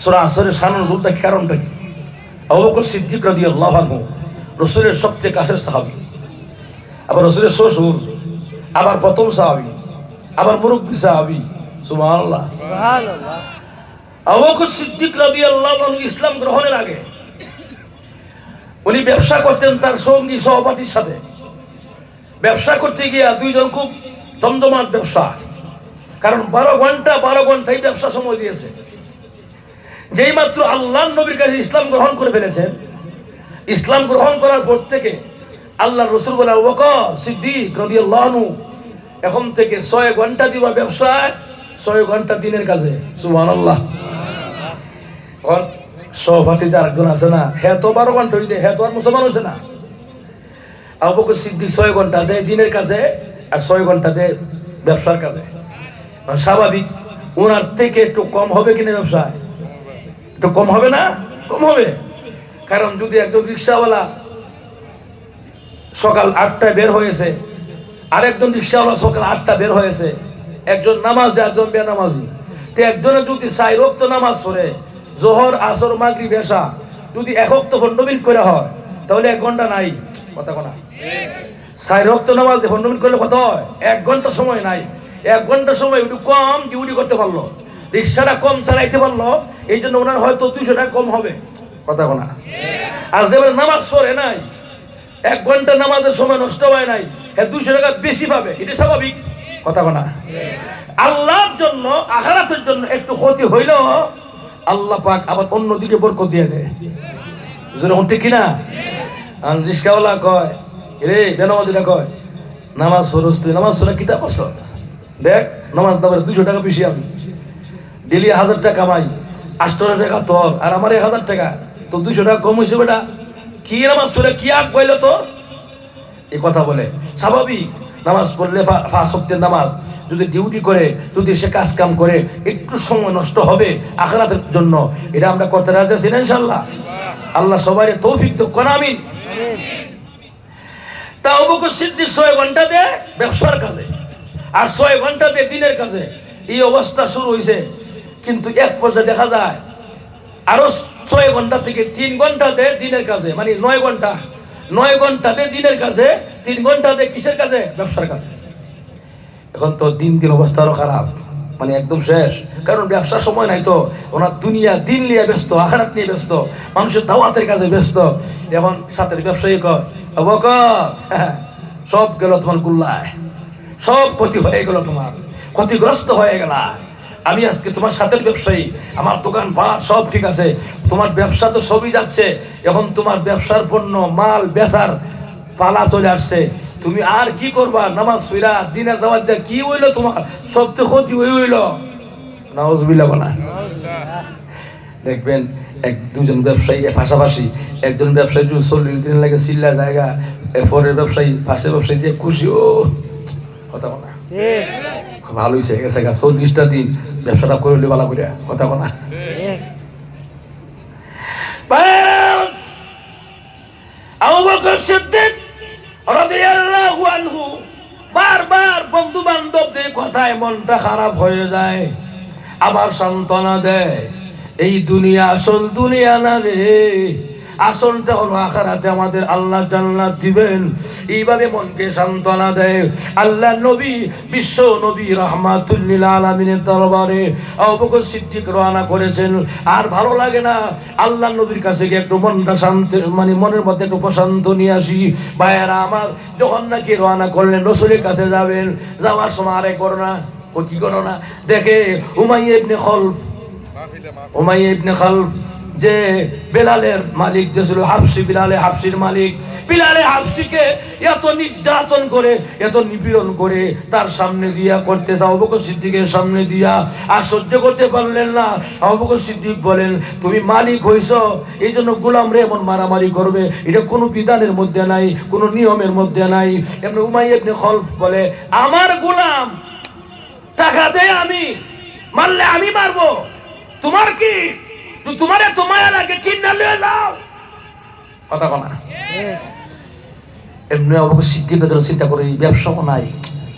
সূরা আসরের শানের বলতে কারণটা কি? আবু বকর সিদ্দিক রাদিয়াল্লাহু আনহু রাসূলের সবচেয়ে কাছের সাহাবী, আবার রাসূলের শ্বশুর, আবার প্রথম সাহাবী, আবার মুরব্বী সাহাবী। সুবহানাল্লাহ, সুবহানাল্লাহ। আবু বকর সিদ্দিক রাদিয়াল্লাহু আনহু ইসলাম গ্রহণের আগে উনি ব্যবসা করতেন তার সঙ্গী সহপাঠীর সাথে। ব্যবসা করতে গিয়া দুইজন খুব দমদমাট ব্যবসা, কারণ 12 ঘন্টাই ব্যবসা সময় দিয়েছে। যেই মাত্র আল্লাহর নবীর কাছে ইসলাম গ্রহণ করে ফেলেছেন, ইসলাম গ্রহণ করার পর থেকে আল্লাহ রসুল বলে আবু বকর সিদ্দিক রাদিয়াল্লাহু আনহু এখন থেকে 6 ঘন্টা দিবা ব্যবসায়, 6 ঘন্টা দিনের কাজে। সুবহানাল্লাহ। সভাপতি যার একজন আছে না, হ্যাঁ তো 12 ঘন্টা হইতে, হ্যাঁ তো আর মুসলমান হয়েছে না। আবু বকর সিদ্দিক 6 ঘন্টা দেয় দিনের কাজে আর 6 ঘন্টা দেয় ব্যবসার কাজে। স্বাভাবিক ওনার থেকে একটু কম হবে কিনা ব্যবসায়? একটু কম হবে না? কম হবে। কারণ যদি একজন রিক্সাওয়ালা সকাল 8টায় বের হয়েছে, আরেকজন রিক্সাওয়ালা সকাল 8টা বের হয়েছে, একজন নামাজি একজন বেনামাজি, তো একজনে যদি 4 ওয়াক্ত নামাজ পড়ে জোহর আসর মাগরিব এশা যদি 1 ওয়াক্ত ফন্ডমিন করে হয় তাহলে 1 ঘন্টা নাই। কথা কোনা 4 ওয়াক্ত নামাজ ফন্ডমিন করলে কত হয়? 1 ঘন্টা সময় নাই। 1 ঘন্টা সময় একটু কম ডিউটি করতে পারলো, রিক্সাটা কম চালাইতে পারলো, এই জন্য ওনার হয়তো 200 টাকা কম হবে। কথা কোনা। আর যেভাবে নামাজ পড়ে নাই, 1 ঘন্টা নামাজের সময় নষ্ট হয় নাই, 200 টাকা বেশি পাবে, এটা স্বাভাবিক। কথা কোনা। আল্লাহর জন্য আখিরাতের জন্য একটু ক্ষতি হইলো আল্লাহ পাক আবার অন্যদিকে বরকত দিয়ে দেয়। যেরকম ঠিক কিনা? আর রিক্সাওয়ালা কয়, রে বেনামাজিরা কয়, নামাজ ফরজ, তুই নামাজ পড়া কিতাব পড়ছ, দেখ নামাজ দাবার 200 টাকা বেশি, আমি ডেলি 1000 টাকা কামাই, 800 টাকা তোর আর আমার 1000 টাকা, তো 200 টাকা কম হয়েছে বেটা, কি নামাজ পড়ে কি আগ পাইলো তোর? এই কথা বলে। স্বাভাবিক নামাজ পড়লে 5 ওয়াক্তের নামাজ যদি ডিউটি করে, যদি সে কাজ কাম করে, একটু সময় নষ্ট হবে আখিরাতের জন্য। এটা আমরা করতে রাজি আছি না ইনশাআল্লাহ? আল্লাহ সবাই তৌফিক তো কোন আমিন। তা আবু বকর সিদ্দিক 6 ঘন্টা দেয় ব্যবসার কাজে আর 6 ঘন্টা দেয় দিনের কাজে। এই অবস্থা শুরু হয়েছে, কিন্তু এক পর্যায়ে দেখা যায় আরো 6 ঘন্টা থেকে 3 ঘন্টা দেয় দিনের কাজে, মানে 9 ঘন্টা। 9 ঘন্টা দেয় দিনের কাজে, 3 ঘন্টা দেয় কিসের কাজে? ব্যবসার কাজে। এখন তো দিন দিন অবস্থা আরো খারাপ, মানে একদম শেষ। কারণ ব্যবসার সময় নাই তো, ওনার দুনিয়া দিন নিয়ে ব্যস্ত, আখিরাত নিয়ে ব্যস্ত, মানুষের দাওয়াতের কাজে ব্যস্ত। এখন সাথে ব্যবসায়ী কয়, আবু বকর সব গেল তোমার গুল্লায়, সব ক্ষতি হয়ে গেল, তোমার ক্ষতিগ্রস্ত হয়ে গেল। আমি আজকে তোমার সাথে ব্যবসায়ী, আমার দোকান পাট সব ঠিক আছে, তোমার ব্যবসা তো সবই যাচ্ছে, এখন তোমার ব্যবসার পণ্য মাল বেচার পালা চলে আসছে, তুমি আর কি করবা? নামাজ পড়া দিনের দাওয়াত দিয়া কি হইলো? তোমার সব তো ক্ষতি হইল। নাউজুবিল্লাহ বলা। দেখবেন 1-2 জন ব্যবসায়ী পাশাপাশি, একজন ব্যবসায়ী যদি 40 দিন লাগে চিল্লা জায়গা, পরের ব্যবসায়ী পাশের ব্যবসায়ী দিয়ে খুশি, ও কথা বলা ভালো হয়েছে গেছে, 40টা দিন ব্যবসাটা করলে ভালো করে। কথা বলা। আবু বকর সিদ্দিক রাদিয়াল্লাহু আনহু বারবার বন্ধু বান্ধবদের কথায় মনটা খারাপ হয়ে যায়, আবার সান্ত্বনা দেয়, এই দুনিয়া আসল দুনিয়া না রে, আসলটা হলো আখিরাতে আমাদের আল্লাহ জান্নাত দিবেন। এইভাবে মনকে সান্ত্বনা দেয়। আল্লাহ নবী, বিশ্ব নবী রাহমাতুল লিল আলামিনের দরবারে আবু বকর সিদ্দিক রওনা করেছেন। আর ভালো লাগে না, আল্লাহ নবীর কাছে গিয়ে একটু মনটা শান্তি, মানে মনের মধ্যে একটু প্রশান্ত নিয়ে আসি। ভাইয়েরা আমার, যখন নাকি রওনা করলেন রাসূলের কাছে যাবেন, যাওয়ার সময় আরেক ঘটনা, ও কি ঘটনা দেখে, উমাইয়া ইবনে খলফ, উমাইয়া ইবনে খলফ যে বেলালের মালিক যে ছিল, হাবশি, বিলালে হাবশির মালিক, বিলালে হাবশিকে এত নির্যাতন করে, এত নিপীড়ন করে তার সামনে দিয়া করতেছে, আবু বকর সিদ্দিকের সামনে দিয়া, আর সহ্য করতে পারলেন না। আবু বকর সিদ্দিক বলেন, তুমি মালিক হইছো, এই জন্য গোলাম রে এমন মারামারি করবে, এটা কোনো বিধানের মধ্যে নাই, কোনো নিয়মের মধ্যে নাই। এমনি উমাইয়া ইবনে খলফ বলে, আমার গোলাম টাকা দেয়, আমি মারলে আমি মারবো, তোমার কি? তোমারে তোমায় লাগে কিনা লয়ে যাও। কথা বলা। এমনি আবু বকর সিদ্দিকের জন্য চিন্তা করে, ব্যবসাও নাই,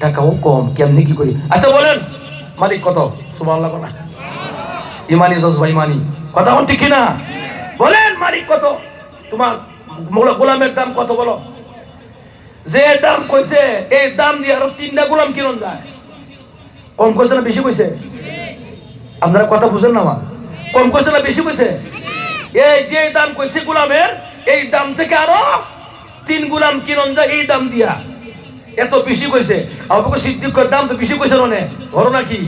টাকাও কম, কেমনি কি করি? আচ্ছা বলেন মালিক কত? সুবহানাল্লাহ না ইমানি জজবা ইমানি, কথা কোন ঠিক কিনা? বলেন মালিক কত? তোমার গোলামের দাম কত বলো? যে দাম কইছে এই দাম দিয়ে আরো 3টা গোলাম কিনন যায়। কম কইছে না বেশি কইছে? আপনারা কথা বুঝেন না? আমার কম কইছে না বেশি কইছে? এই যে দাম কইছে গোলামের, এই দাম থেকে আরো 3 গোলাম কিনন যায় এই দাম দিয়া, এত বেশি কইছে। আবু বকর সিদ্দিকের দাম তো বেশি কইছে না, ঘটনা কি?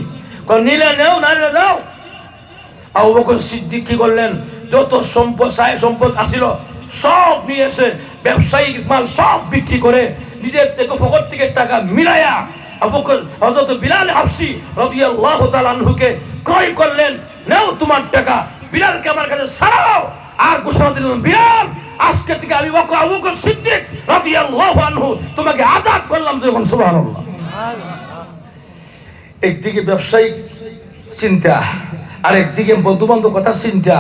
নিলে নেও, না নিলে যাও। আবু বকর সিদ্দিক কি করলেন? যত সম্পদ সায় সম্পদ আসিল সব নিয়ে এসে ব্যবসায়িক মাল সব বিক্রি করে নিজের থেকে পকেট থেকে টাকা মিলায়া আবু বকর হযরত বিলাল হাবশী রাদিয়াল্লাহু তাআলা আনহুকে ক্রয় করলেন। নাও তোমার টাকা, বিলালকে আমার কাছে ছাড়াও। আর ঘোষণা দিলেন, বিলাল আজকে থেকে আবু বকর সিদ্দিক রাদিয়াল্লাহু আনহু তোমাকে আজাদ করলাম। যখন সুবহানাল্লাহ। একদিকে ব্যবসায়িক চিন্তা, আর একদিকে বন্ধু-বান্ধব কথার চিন্তা,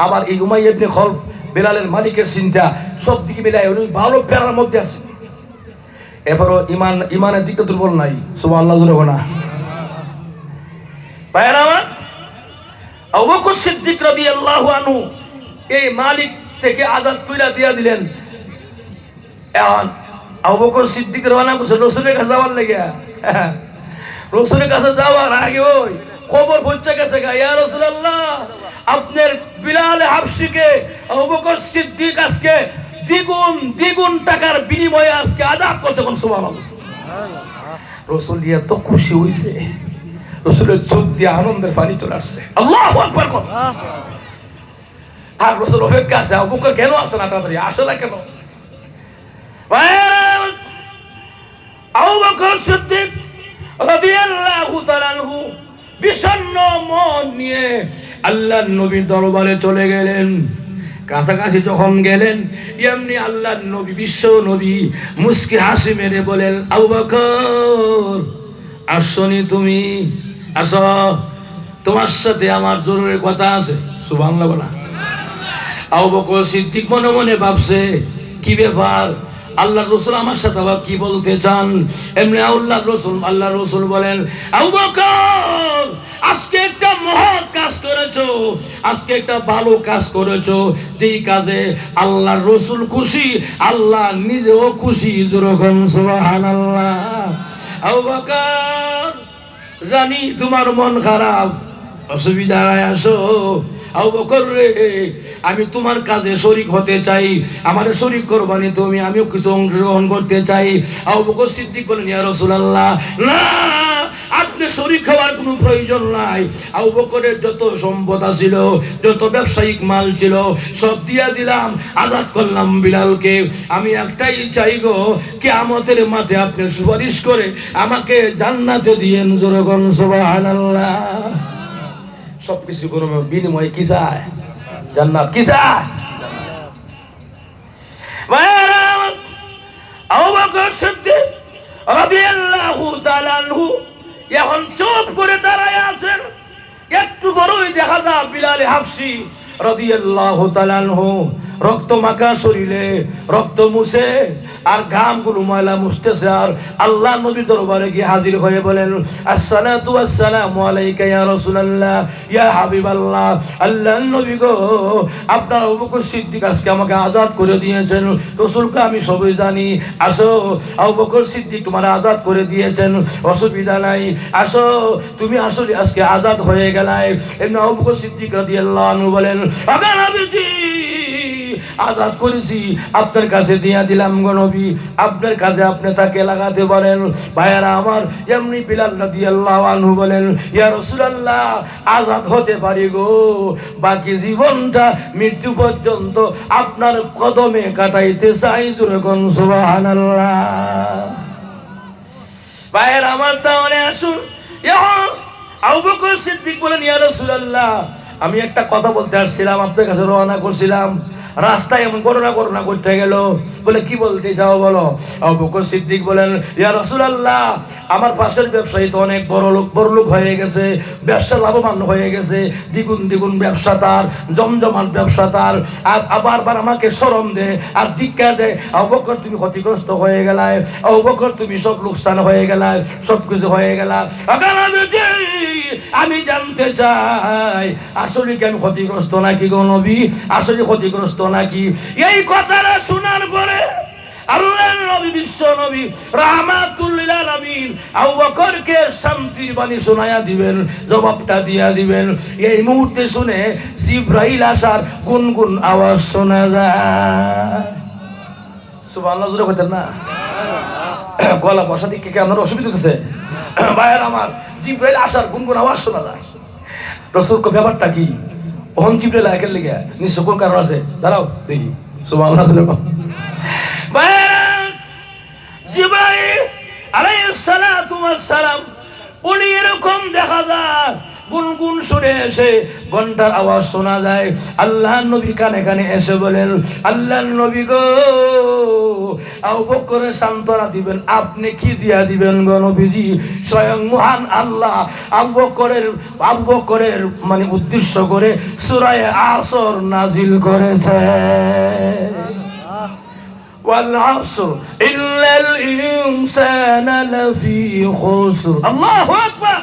আবার এই উমাইয়া ইবনে খলফ বেলালের মালিকের চিন্তা, সব দিকে মিলাই উনি ভালো প্যারার মধ্যে আছে। এরপরও ইমানের দিকটা দুর্বল নাই। সুবহানাল্লাহ জোরে না ভাইরা আমার। আবু বকর সিদ্দিক রাদিয়াল্লাহু আনহু এই মালিক থেকে আজাদ কইরা দিয়া দিলেন। এখন আবু বকর সিদ্দিক রওনা করছে রাসূলের কাছে যাওয়ার লাগা। রাসূলের কাছে যাওয়ার আগে ওই খবর পৌঁছে গেছে, ইয়া রাসূলুল্লাহ, আপনার বিলাল হাবশীকে আবু বকর সিদ্দিক আজকে দ্বিগুণ টাকার বিনিময়ে আজকে আজাদ করতে। কোন সুবহানাল্লাহ। রাসূল দিয়া তো খুশি হইছে, রাসূলের চোখ দিয়ে আনন্দের পানি চলে আসছে। আল্লাহু আকবার। আর রাসূল অপেক্ষা আছে, আবু বকর কেন আসে না, তাড়াতাড়ি আসে না কেন? আবু বকর সিদ্দিক রাদিয়াল্লাহু তাআলা আনহু বিষণ্ণ মন নিয়ে আল্লাহর নবীর দরবারে চলে গেলেন। কাছাকাছি যখন গেলেন, এমনি আল্লাহর নবী, বিশ্ব নবী মুস্কি হাসি মেরে বলেন, আবু বকর আসনি তুমি? আসো, তোমার সাথে আমার জরুরি কথা আছে। সুবহানাল্লাহ বলা। আবু বকর সিদ্দিক মনে মনে ভাবছে, কি ব্যাপার, আল্লাহর রাসূল আমার সাথে আবার কি বলতে চান? এমনি আল্লাহর রাসূল বলেন, আবু বকর আজকে একটা মহৎ কাজ করেছো, আজকে একটা ভালো কাজ করেছো, যেই কাজে আল্লাহর রাসূল খুশি, আল্লাহ নিজেও খুশি। যেরকম সুবহানাল্লাহ। আবু বকর জানি তোমার মন খারাপ, অসুবিধায় আসো। আবু বকর রে, আমি তোমার কাজে শরীক হতে চাই, আমারে শরীক করবানি তুমি, আমিও কিছু অংশগ্রহণ করতে চাই। আবু বকর সিদ্দিক বলেন, ইয়া রাসূলুল্লাহ, না, আপনি শরীক হওয়ার কোনো প্রয়োজন নাই। আবু বকরের যত সম্পদ ছিল, যত ব্যবসায়িক মাল ছিল, সব দিয়া দিলাম, আজাদ করলাম বিলালকে। আমি একটাই চাই গো, কিয়ামতের মাঠে আপনি সুপারিশ করে আমাকে জান্নাতে দিয়েন। জোরে বলুন সুবহানাল্লাহ। সবকিছু কোনো বিনিময়ে কি চায়? জান্নাত। কি চায়? আবু বকর সিদ্দিক রাদিয়াল্লাহু তাআলা আনহু এখন চুপ করে দাঁড়ায় আছেন। একটু বড়ই দেখা যায় বিলাল হাবশী রাদিয়াল্লাহু তাআলা আনহু রক্ত মাখা শরীরে রক্ত মুছে আর ঘামগুলো ময়লা মুছতেছে, আর আল্লাহ নবী দরবারে গিয়ে হাজির হয়ে বলেন, আসসালাতু ওয়াসসালামু আলাইকা ইয়া রাসূলুল্লাহ, ইয়া হাবিবাল্লাহ। আল্লাহর নবী গো, আপনার আবু বকর সিদ্দিক আজকে আমাকে আজাদ করে দিয়েছেন। রাসূলকে আমি সবই জানি। আসো, আবু বকর সিদ্দিক তোমার আজাদ করে দিয়েছেন, অসুবিধা নাই। আসো, তুমি আসলে আজকে আজাদ হয়ে গেলাই। এমনি আবু বকর সিদ্দিক রাদিয়াল্লাহু আনহু বলেন, আগে নবীজি আজাদ করেছি, আপনার কাছে দিয়া দিলাম গো নবী, আপনার কাছে আপনি তাকে লাগাতে পারেন। ভাইয়ারা আমার, এমনি বিলাল রাদিয়াল্লাহু আনহু বলেন, ইয়া রাসূলুল্লাহ, আজাদ হতে পারি গো, বাকি জীবনটা মৃত্যু পর্যন্ত আপনার কদমে কাটাইতে চাই। জোরে কোন সুবহানাল্লাহ। ভাইয়ারা আমার, তাহলে আসুন, আবু বকর সিদ্দিক বলেন, ইয়া রাসূলুল্লাহ, আমি একটা কথা বলতে আসছিলাম, আপনার কাছে রওনা করছিলাম, রাস্তায় এমন করোনা করতে গেল। বলে, কি বলতে চাও বলো? আবু বকর সিদ্দিক বলেন, ইয়া রাসূলুল্লাহ, আমার পাশের ব্যবসায়ী তো অনেক বড় লোক হয়ে গেছে, ব্যবসা লাভবান হয়ে গেছে, দ্বিগুণ ব্যবসা তার, জমজমাট ব্যবসা তার, আর আবার আমাকে শরম দে আর ধিক্কার দেয়। আবু বকর তুমি ক্ষতিগ্রস্ত হয়ে গেলায়, আবু বকর তুমি সব লোকসান হয়ে গেলায়, সবকিছু হয়ে গেলা। আমি জানতে চাই, আসলে কি আমি ক্ষতিগ্রস্ত নাকি গো নবী? আসলে ক্ষতিগ্রস্ত নাকি? এই কথাটা শোনার পরে আল্লাহর নবী, বিশ্ব নবী রাহমাতুল লিল আলামিন আবু বকরকে শান্তির বাণী শোনায়া দিবেন, জবাবটা দিয়া দিবেন। এই মুহূর্তে শুনে জিবরাইল আসার গুনগুন আওয়াজ শোনা যায়। সুবহানাল্লাহ জোরে কইতেন না? গলা বসা দিকে কি আপনার অসুবিধা হচ্ছে? ভাইয়ের আমার, জিবরাইল আসার গুনগুন আওয়াজ শোনা যায়। রাসূল কো ব্যাপারটা কি? ওহন জিবরাইল আকের লেগে নিশ্চয় কোন কারণ আছে, দাঁড়াও দেখি। সুবহানাল্লাহ। জিবরাইল আলাইহিস সালাতু ওয়াস সালাম উনি এরকম দেখা যায় গুনগুন সুরে এসে ঘন্টার আওয়াজ শোনা যায়। আল্লাহর নবী কানে কানে এসে বলেন, আল্লাহর নবী গো, আবু বকরের সান্ত্বনা দিবেন, আপনি কি দিয়া দিবেন গো নবীজি? স্বয়ং মহান আল্লাহ আবু বকরের মানে উদ্দেশ্য করে সূরা আসর নাজিল করেছে। ওয়াল আসর ইল্লাল ইনসানা লাফি খুসর। আল্লাহু আকবার।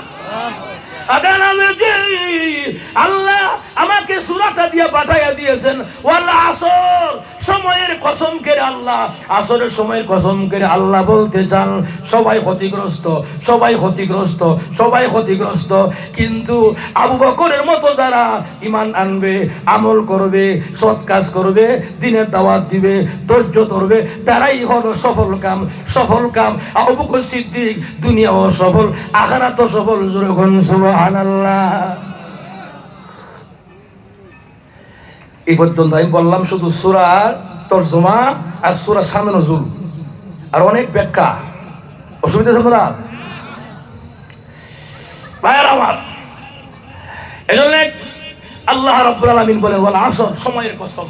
আল্লাহ আমাকে সূরাটা দিয়ে পাঠাইয়া দিয়েছেন। ওয়াল আসর, সময়ের কসম করে আল্লাহ, আসরের সময়ের কসম করে আল্লাহ বলতে চান সবাই ক্ষতিগ্রস্ত, সবাই ক্ষতিগ্রস্ত, সবাই ক্ষতিগ্রস্ত। কিন্তু আবু বকরের মতো যারা ঈমান আনবে, আমল করবে, সৎ কাজ করবে, দ্বীনের দাওয়াত দিবে, ধৈর্য ধরবে, তারাই হলো সফল কাম। সফল কাম আবু বকর সিদ্দিক, দুনিয়াও সফল, আখিরাতও সফল। জোরে বলুন সুবহানাল্লাহ। এই পর্যন্ত আমি বললাম শুধু সূরার তরজমা আর সূরা শান নজুল, আর অনেক ব্যাখ্যা। অসুবিধা আছে না ভাইয়ার আমার? এজন্য আল্লাহ রাব্বুল আলামিন বলেন, ওয়াল আসর, সময়ের কসম,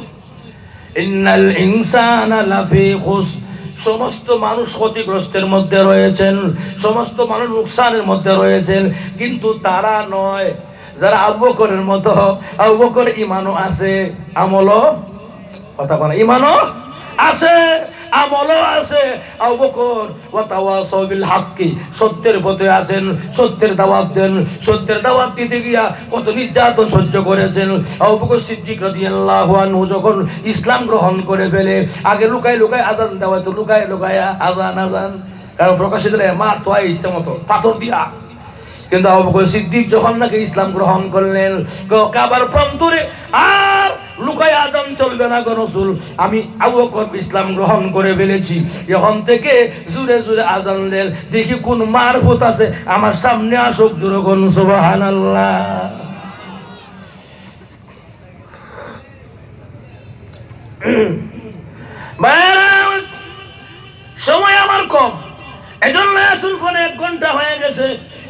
ইন্নাল ইনসানা লাফি খুসর, সমস্ত মানুষ ক্ষতিগ্রস্তের মধ্যে রয়েছেন, সমস্ত মানুষ নুকসানের মধ্যে রয়েছেন। কিন্তু তারা নয় যারা আবু বকরের মতো। আবু বকর ঈমানও আছে, আমলও, কথা বলে, ঈমানও আছে, আমলও আছে। আবু বকর ওয়া তাওয়াসাউ বিল হাক্কি, সত্যের পথে আছেন, সত্যের দাওয়াত দেন। সত্যের দাওয়াত দিতে গিয়া কত নির্যাতন সহ্য করেছেন। আবু বকর সিদ্দিক রাদিয়াল্লাহু আনহু যখন ইসলাম গ্রহণ করে ফেলে, আগে লুকায় লুকায় আজান দেওয়া হতো, লুকায় লুকায় আজান, কারণ প্রকাশিত মার তো ইচ্ছা মতো পাথর দিয়া। কিন্তু আবু বকর সিদ্দিক যখন নাকি ইসলাম গ্রহণ করলেন, কাবার প্রান্তরে আর লুকায় আজান চলবে না গো রাসূল, আমি আবু বকর ইসলাম গ্রহণ করে ফেলেছি, এখন থেকে জোরে জোরে আজান দেন, দেখি কোন মারফত আছে আমার সামনে আসুক। জোরে বলুন সুবহানাল্লাহ। সময় আমার কম, এজন্য আসুন কোন 1 ঘন্টা হয়ে গেছে।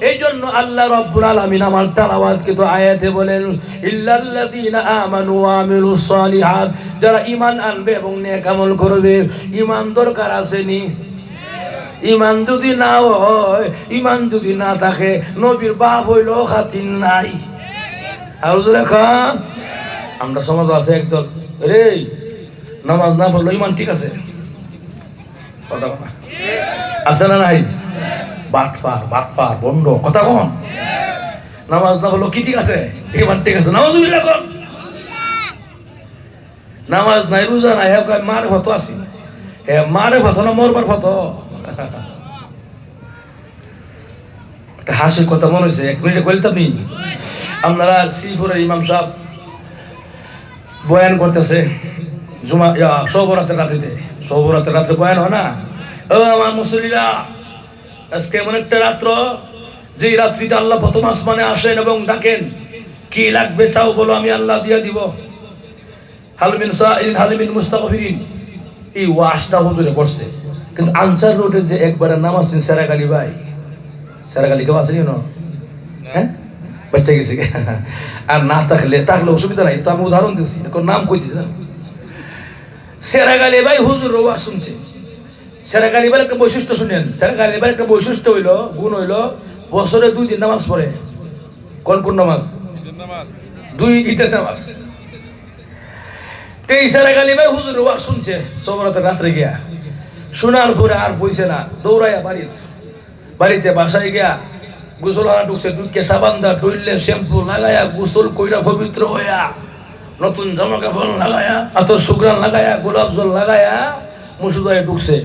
এই জন্য আল্লাহ রাব্বুল আলামিন আমার তেলাওয়াতকৃত আয়াতে বলেন, ইল্লাল্লাযীনা আমানু ওয়া আমিলুস সালিহাত, যারা ঈমান আনবে এবং নেক আমল করবে। ঈমান দরকার আসেনি? ঈমান যদি না হয়, ঈমান যদি না থাকে, নবীর বাপ হইল খাতির নাই। আর লেখা আমরা সমাজ আছে একদল, রে নামাজ না পড়লো ঈমান ঠিক আছে, কথা কথা আছে না নাই? বাটফা বন্ড, কথা কন। নামাজ না হলো কি ঠিক আছে? ঈমান ঠিক আছে, নাউযুবিল্লাহ কোন। নামাজ নাই, রোজা নাই, মারে ফটো আছে, মারে ফটো না মরবার ফটো। হাসির কথা মনে হয়েছে, 1 মিনিটে বলতে আপনি। আপনারা শ্রীপুরের ইমাম সাহেব বয়ান করতেছে জুমা সবরাতের রাত্রিতে, সবরাতের রাত্রে বয়ান হয় না? ও আমার মুসল্লিরা, আজকে এমন একটা রাত্র, যে রাত্রিতে আল্লাহ প্রথম আসমানে আসেন এবং ডাকেন, কি লাগবে চাও বলো, আমি আল্লাহ দিয়ে দিব। হালমিন সাইলিন হালিমিন মুস্তাগফিরিন, এই ওয়াজটা হুজুরে করছে। কিন্তু আনসার রোডে যে একবারে নামাজ সেরাগালি ভাই, সেরাগালি কেউ আসেনি না? হ্যাঁ, বাচ্চা গেছে। আর না থাকলে অসুবিধা নাই, তো আমি উদাহরণ দিচ্ছি, এখন নাম কইছি না। সেরাগালি ভাই হুজুর ওয়াজ শুনছে। সেরাগালি ভাই একটা বৈশিষ্ট্য শুনেন, সেরাগালি ভাই একটা বৈশিষ্ট্য হইলো, গুণ হইলো, বছরে 2 দিন নামাজ পড়ে। কোন কোন নামাজ? 2 ঈদের নামাজ। এই সেরাগালি ভাই হুজুর ওয়াজ শুনছে সবরাতের রাত্রে গিয়া, শোনার পরে আর বইছে না, দৌড়াইয়া বাড়িতে বাসায় গিয়া গোসল হারা ঢুকছে, ঢুকে সাবান দা ডইলে শ্যাম্পু লাগায়া গোসল কইরা পবিত্র হইয়া, নতুন জামা কাপড় লাগায়া, আতর সুগ্রান লাগায়া, গোলাপ জল লাগায়া মুসুদায় ঢুকছে।